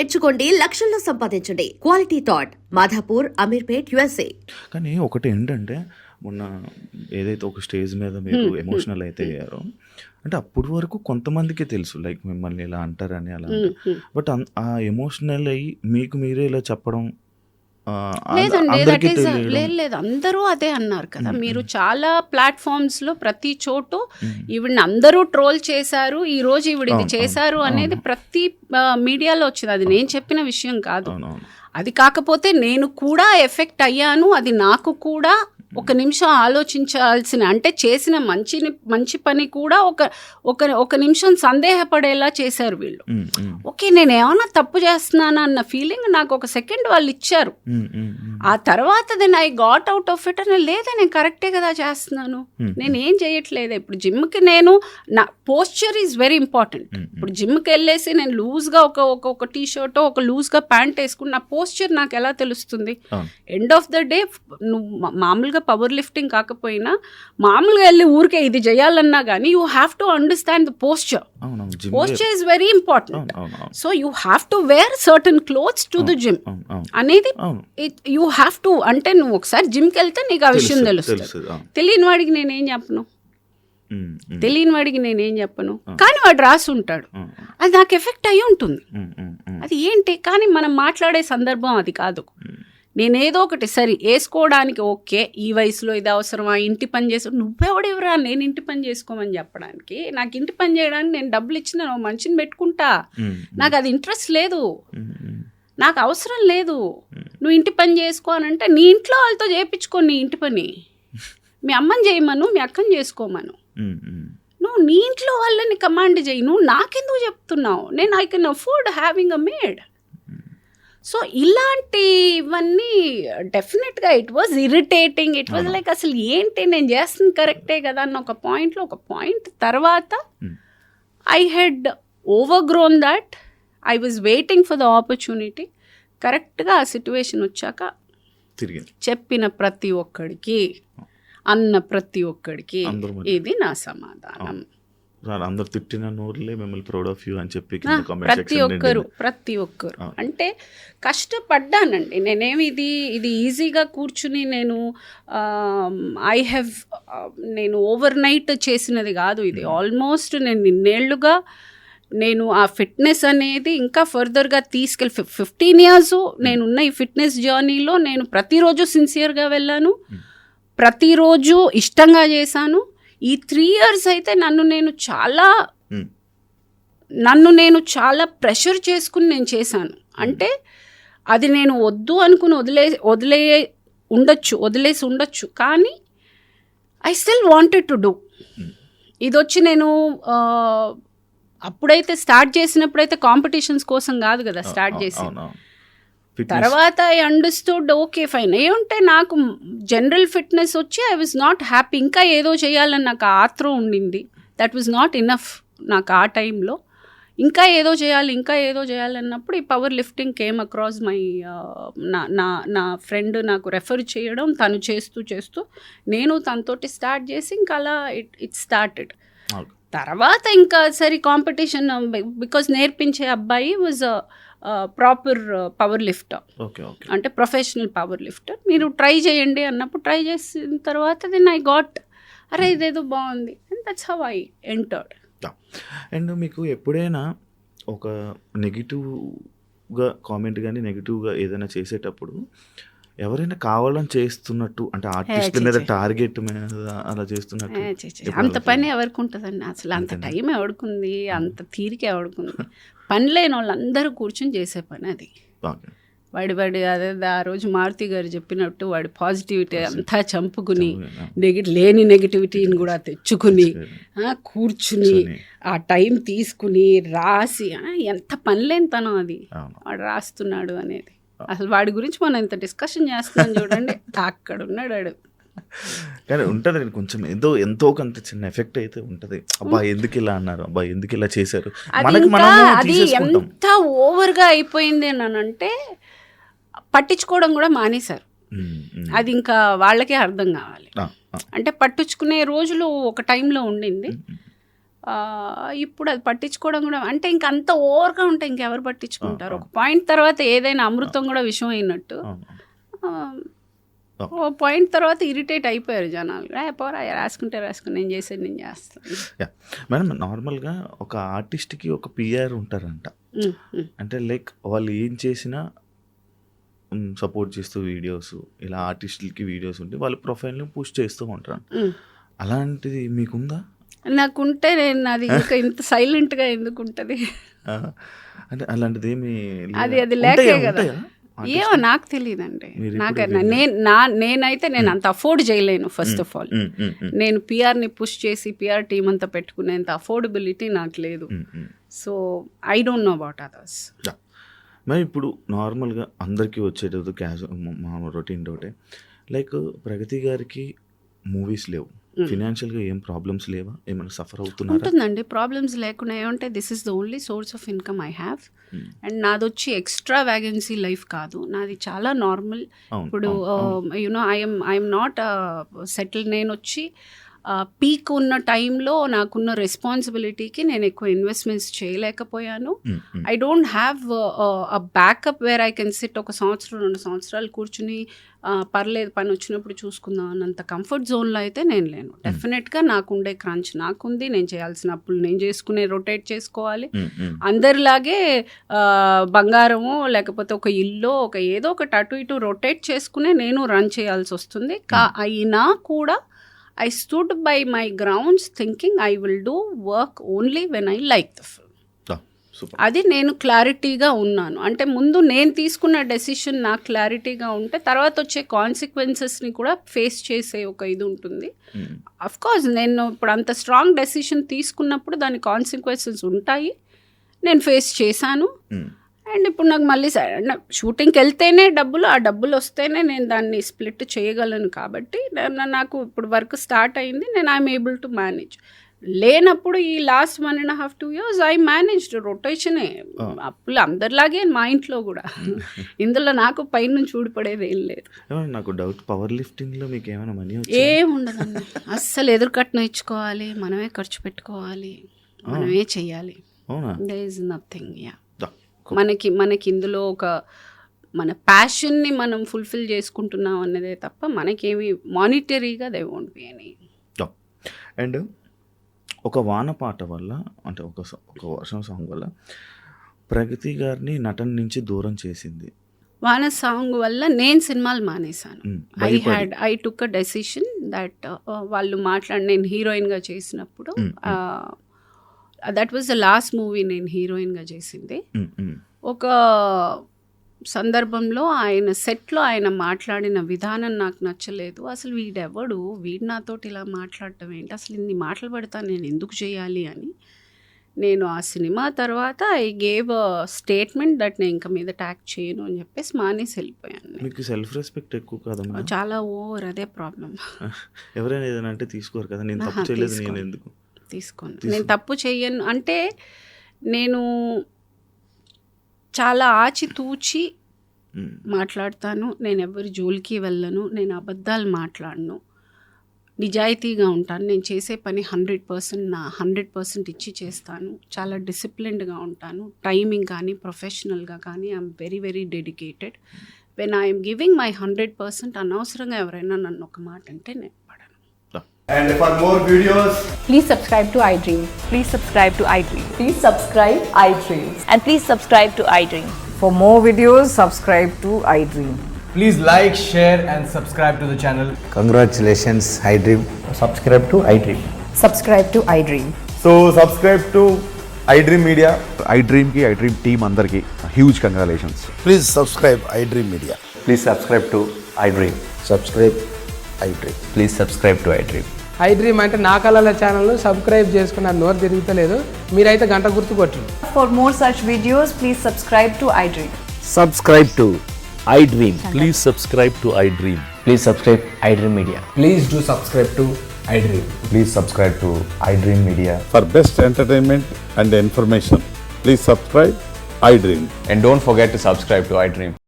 నేర్చుకోండి, లక్షల్లో సంపాదించండి. Quality thought Madhapur, Ameerpet, USA. కానీ ఒకటి ఏంటంటే మొన్న ఏదైతే ఒక స్టేజ్ మీద మీరు ఎమోషనల్ అయితే అయ్యారో, అంటే అప్పటి వరకు కొంతమందికే తెలుసు లైక్ మిమ్మల్ని ఇలా అంటారని అలా బట్ ఆ ఎమోషనల్ అయ్యి మీకు మీరే ఇలా చెప్పడం లేదండి, అందరికీ that is a- తెలియడం. లేదు అందరూ అదే అన్నారు కదా. మీరు చాలా ప్లాట్ఫామ్స్ లో ప్రతి చోటు ఈవిడ్ని అందరూ ట్రోల్ చేశారు, ఈ రోజు ఈవిడ ఇది చేశారు అనేది ప్రతి మీడియాలో వచ్చింది. అది నేను చెప్పిన విషయం కాదు. అవునవును. అది కాకపోతే నేను కూడా ఎఫెక్ట్ అయ్యాను. అది నాకు కూడా ఒక నిమిషం ఆలోచించాల్సిన, అంటే చేసిన మంచి పని కూడా ఒక నిమిషం సందేహపడేలా చేశారు వీళ్ళు. ఓకే, నేను ఏమన్నా తప్పు చేస్తున్నానా అన్న ఫీలింగ్ నాకు ఒక సెకండ్ వాళ్ళు ఇచ్చారు. ఆ తర్వాత then I got out of it. అని లేదా నేను కరెక్టే కదా చేస్తున్నాను, నేను ఏం చేయట్లేదు. ఇప్పుడు జిమ్కి నేను నా పోస్చర్ ఈజ్ వెరీ ఇంపార్టెంట్. ఇప్పుడు జిమ్కి వెళ్ళేసి నేను లూజ్గా ఒక టీ షర్ట్ ఒక లూజ్గా ప్యాంట్ వేసుకుని నా పోస్చర్ నాకు ఎలా తెలుస్తుంది? ఎండ్ ఆఫ్ ద డే నువ్వు మామూలుగా పవర్ లిఫ్టింగ్ కాకపోయినా మామూలుగా వెళ్ళి ఊరికే ఇది చేయాలన్నా కానీ you have to understand the posture. Posture is very important. So you have to wear certain clothes to the gym అనేది యూ హ్యావ్ టు. అంటే నువ్వు ఒకసారి జిమ్కి వెళ్తే నీకు ఆ విషయం తెలుస్తుంది. తెలియని వాడికి నేనేం చెప్పను, కానీ వాడు రాసి ఉంటాడు, అది నాకు ఎఫెక్ట్ అయ్యి ఉంటుంది. అది ఏంటి, కానీ మనం మాట్లాడే సందర్భం అది కాదు. నేనేదో ఒకటి సరే వేసుకోవడానికి ఓకే, ఈ వయసులో ఇది అవసరమా, ఇంటి పని చేసి నువ్వెవడెవరా నేను ఇంటి పని చేసుకోమని చెప్పడానికి? నాకు ఇంటి పని చేయడానికి నేను డబ్బులు ఇచ్చిన మనిషిని పెట్టుకుంటా, నాకు అది ఇంట్రెస్ట్ లేదు, నాకు అవసరం లేదు. నువ్వు ఇంటి పని చేసుకో అని అంటే నీ ఇంట్లో వాళ్ళతో చేయించుకో నీ ఇంటి పని. మీ అమ్మని చేయమను, మీ అక్కని చేసుకోమను. నువ్వు నీ ఇంట్లో వాళ్ళని కమాండ్ చేయి. నువ్వు నాకెందుకు చెప్తున్నావు? నేను I can afford having a made. So ఇలాంటివన్నీ డెఫినెట్గా it was irritating. It was like అసలు ఏంటి నేను చేస్తుంది కరెక్టే కదా అన్న ఒక పాయింట్ తర్వాత I head over grown that. I was waiting for the opportunity. కరెక్ట్గా ఆ సిచ్యువేషన్ వచ్చాక చెప్పిన ప్రతి ఒక్కడికి, అన్న ప్రతి ఒక్కడికి ఇది నా సమాధానం. అందరు తిట్టిన నోరులే మిమ్మల్ని ప్రౌడ్ ఆఫ్ యూ అని చెప్పి ప్రతి ఒక్కరు అంటే కష్టపడ్డానండి. నేనేమి ఇది ఈజీగా కూర్చుని నేను ఓవర్ నైట్ చేసినది కాదు. ఇది ఆల్మోస్ట్ నేను ఇన్నేళ్లుగా నేను ఆ ఫిట్నెస్ అనేది ఇంకా ఫర్దర్గా 15 years నేనున్న ఈ ఫిట్నెస్ జర్నీలో నేను ప్రతిరోజు సిన్సియర్గా వెళ్ళాను, ప్రతిరోజు ఇష్టంగా చేశాను. ఈ 3 years అయితే నన్ను నేను చాలా ప్రెషర్ చేసుకుని నేను చేశాను. అంటే అది నేను వద్దు అనుకుని వదిలేసి ఉండొచ్చు, కానీ I still wanted to do. ఇది వచ్చి నేను అప్పుడైతే స్టార్ట్ చేసినప్పుడైతే కాంపిటీషన్స్ కోసం కాదు కదా స్టార్ట్ చేసి. తర్వాత ఐ అండర్స్టూడ్ ఓకే ఫైన్ ఏముంటే నాకు జనరల్ ఫిట్నెస్ వచ్చి ఐ వాజ్ నాట్ హ్యాపీ. ఇంకా ఏదో చేయాలని నాకు ఆత్రం ఉండింది. దట్ వాజ్ నాట్ ఇనఫ్ నాకు ఆ టైంలో. ఇంకా ఏదో చేయాలన్నప్పుడు ఈ power lifting came across my నా ఫ్రెండ్ నాకు రెఫర్ చేయడం, తను చేస్తూ నేను తనతోటి స్టార్ట్ చేసి ఇంకా అలా ఇట్ స్టార్టెడ్. తర్వాత ఇంకా సరే కాంపిటీషన్, బికాజ్ నేర్పించే అబ్బాయి వాజ్ ప్రాపర్ పవర్ లిఫ్టర్, అంటే ప్రొఫెషనల్ పవర్ లిఫ్టర్. మీరు ట్రై చేయండి అన్నప్పుడు ట్రై చేసిన తర్వాత దెన్ ఐ గాట్ అరే ఇదేదో బాగుంది, and that's how I entered. And మీకు ఎప్పుడైనా ఒక నెగిటివ్గా కామెంట్ కానీ నెగిటివ్గా ఏదైనా చేసేటప్పుడు ఎవరైనా కావాలని చేస్తున్నట్టు, అంటే ఆర్టిస్ట్ మీద టార్గెట్ మీద అలా చేస్తున్నట్టు? అంత పని ఎవరికి ఉంటుందండి అసలు? అంత టైం ఎవడుకుంది, అంత తీరిక ఎవడుకుంది? పని లేని వాళ్ళందరూ కూర్చొని చేసే పని అది. వాడి అదే ఆ రోజు మారుతి గారు చెప్పినట్టు వాడి పాజిటివిటీ అంతా చంపుకుని లేని నెగిటివిటీని కూడా తెచ్చుకుని కూర్చుని ఆ టైం తీసుకుని రాసి ఎంత పని లేనితనం అది వాడు రాస్తున్నాడు అనేది. అసలు వాడి గురించి మనం ఎంత డిస్కషన్ చేస్తున్నాం చూడండి, అక్కడ ఉన్నాడు వాడు. కానీ ఉంటుంది కొంచెం ఎంతో కొంత చిన్న ఎఫెక్ట్ అయితే ఉంటుంది. అబ్బా ఎందుకు ఇలా అన్నారు, అబ్బా ఎందుకు ఇలా చేశారు, అది ఎంత ఓవర్గా అయిపోయింది అని అంటే పట్టించుకోవడం కూడా మానేశారు. అది ఇంకా వాళ్ళకే అర్థం కావాలి. అంటే పట్టించుకునే రోజులు ఒక టైంలో ఉండింది, ఇప్పుడు అది పట్టించుకోవడం కూడా అంటే ఇంక అంత ఓవర్గా ఉంటే ఇంకెవరు పట్టించుకుంటారు. ఒక పాయింట్ తర్వాత ఏదైనా అమృతం కూడా విషం అయినట్టు ఓ పాయింట్ తర్వాత ఇరిటేట్ అయిపోయారు జనాలు. పోరా రాసుకుంటే రాసుకుని నేను చేసేది నేను చేస్తాను. మేడం నార్మల్గా ఒక ఆర్టిస్ట్కి ఒక పిఆర్ ఉంటారంట, అంటే లైక్ వాళ్ళు ఏం చేసినా సపోర్ట్ చేస్తూ వీడియోస్ ఇలా ఆర్టిస్టులకి వీడియోస్ ఉంటే వాళ్ళ ప్రొఫైల్ని పుష్ చేస్తూ ఉంటారు. అలాంటిది మీకుందా? నాకుంటే నేను అది ఇంకా ఇంత సైలెంట్గా ఎందుకు ఉంటుంది? అంటే అలాంటిది ఏమి అది లేకే కదా. ఏమో నాకు తెలియదండి. నేనైతే నేను అంత అఫోర్డ్ చేయలేను. ఫస్ట్ ఆఫ్ ఆల్ నేను పిఆర్ని పుష్ చేసి పిఆర్ టీం అంతా పెట్టుకునేంత అఫోర్డబిలిటీ నాకు లేదు. So I don't know about others. మరి ఇప్పుడు నార్మల్గా అందరికీ వచ్చేటది మా రొటీన్ డౌటే, లైక్ ప్రగతి గారికి మూవీస్ లేవు, ఫినాన్షియల్గా ఏం ప్రాబ్లమ్స్ లేవా, ఏమైనా సఫర్ అవుతున్నారు? ఉంటుందండి, ప్రాబ్లమ్స్ లేకుండా ఏమంటే this is the only source of income I have. And నాది వచ్చి ఎక్స్ట్రా వ్యాగెన్సీ లైఫ్ కాదు, నాది చాలా నార్మల్. ఇప్పుడు యునో ఐఎమ్ నాట్ సెటిల్. నేను వచ్చి పీక్ ఉన్న టైంలో నాకున్న రెస్పాన్సిబిలిటీకి నేను ఎక్కువ ఇన్వెస్ట్మెంట్స్ చేయలేకపోయాను. I don't have a backup where I can SIT ఒక సంవత్సరం 2 సంవత్సరాలు కూర్చుని పర్లేదు పని వచ్చినప్పుడు చూసుకుందాం అన్నంత కంఫర్ట్ జోన్లో అయితే నేను లేను. డెఫినెట్గా నాకుండే క్రంచ్ నాకుంది, నేను చేయాల్సిన అప్పులు నేను చేసుకునే రొటేట్ చేసుకోవాలి. అందరిలాగే బంగారము లేకపోతే ఒక ఇల్లు ఒక ఏదో ఒకటి అటు ఇటు రొటేట్ చేసుకునే నేను రన్ చేయాల్సి వస్తుంది. అయినా కూడా I stood by my grounds thinking I will do work only when I like the film. అది నేను క్లారిటీగా ఉన్నాను. అంటే ముందు నేను తీసుకున్న డెసిషన్ నాకు క్లారిటీగా ఉంటే తర్వాత వచ్చే కాన్సిక్వెన్సెస్ని కూడా ఫేస్ చేసే ఒక ఇది ఉంటుంది. అఫ్ కోర్స్ నేను ఇప్పుడు అంత స్ట్రాంగ్ డెసిషన్ తీసుకున్నప్పుడు దాని కాన్సిక్వెన్సెస్ ఉంటాయి, నేను ఫేస్ చేశాను. అండ్ ఇప్పుడు నాకు మళ్ళీ షూటింగ్కి వెళ్తేనే డబ్బులు, ఆ డబ్బులు వస్తేనే నేను దాన్ని స్ప్లిట్ చేయగలను. కాబట్టి నాకు ఇప్పుడు వర్క్ స్టార్ట్ అయింది, నేను ఐఎమ్ ఏబుల్ టు మేనేజ్. లేనప్పుడు ఈ లాస్ట్ 1.5 2 years ఐ మేనేజ్డ్ రొటేషనే. అప్పులు అందరిలాగే మా ఇంట్లో కూడా. ఇందులో నాకు పైనుంచి ఊడిపడేది ఏం లేదు. నాకు డౌట్, పవర్ లిఫ్టింగ్లో మీకు ఏమైనా మనీ ఏముండదండి, అస్సలు ఎదురు కట్నం ఇచ్చుకోవాలి, మనమే ఖర్చు పెట్టుకోవాలి, మనమే చెయ్యాలి. There is nothing. యా మనకి ఇందులో ఒక మన ప్యాషన్ని మనం ఫుల్ఫిల్ చేసుకుంటున్నాం అన్నదే తప్ప మనకేమి మానిటరీగా they won't be any. And ఒక వాన పాట వల్ల అంటే ఒక వర్షం సాంగ్ వల్ల ప్రగతి గారిని నటన నుంచి దూరం చేసింది. వాన సాంగ్ వల్ల నేను సినిమాలు మానేశాను. I took a decision that వాళ్ళు నేను హీరోయిన్గా చేసినప్పుడు that was the last movie నేను హీరోయిన్గా చేసింది. ఒక సందర్భంలో ఆయన సెట్లో ఆయన మాట్లాడిన విధానం నాకు నచ్చలేదు. అసలు వీడు నాతోటి ఇలా మాట్లాడటం ఏంటి, అసలు ఇన్ని మాటలు పడతా నేను ఎందుకు చేయాలి అని నేను ఆ సినిమా తర్వాత I gave a statement that నేను ఇంకా మీద ట్యాక్ చేయను అని చెప్పేసి మానేసి వెళ్ళిపోయాను. మీకు సెల్ఫ్ రెస్పెక్ట్ ఎక్కువ కదా? చాలా ఓవర్, అదే ప్రాబ్లం. ఎవరైనా ఏదైనా అంటే తీసుకోరు కదా, నేను తప్పు చేయలేదు, నేను ఎందుకు తీసుకోను, నేను తప్పు చేయను అంటే నేను చాలా ఆచితూచి మాట్లాడతాను. నేను ఎవరి జోలికి వెళ్ళను, నేను అబద్ధాలు మాట్లాడను, నిజాయితీగా ఉంటాను. నేను చేసే పని 100% నా 100% ఇచ్చి చేస్తాను. చాలా డిసిప్లిన్డ్గా ఉంటాను. టైమింగ్ కానీ ప్రొఫెషనల్గా కానీ I'm very very dedicated. When I'm giving my 100%, అనవసరంగా ఎవరైనా నన్ను ఒక మాట అంటే నేను పడను. And for more videos, please subscribe to iDream. Please subscribe to iDream. Please subscribe iDream. And please subscribe to iDream. For more videos, subscribe to iDream. please like, share and subscribe to the channel. Congratulations, iDream. Subscribe to iDream. Subscribe to iDream. So subscribe to iDream Media. iDream ki iDream team andarki huge congratulations. Please subscribe iDream Media. Please subscribe to iDream. Subscribe iDream. Please subscribe to iDream. iDream అంటే నా కళల ఛానల్ను subscribe చేసుకున్న నోరు తిరుగుతలేదు, మీరైతే గంట గుర్తు కొట్టండి. For more such videos, please subscribe to iDream. Subscribe to iDream. Please subscribe to iDream. Please subscribe iDream Media. Please do subscribe to iDream. Please subscribe to iDream Media. For best entertainment and information, please subscribe iDream. And don't forget to subscribe to iDream.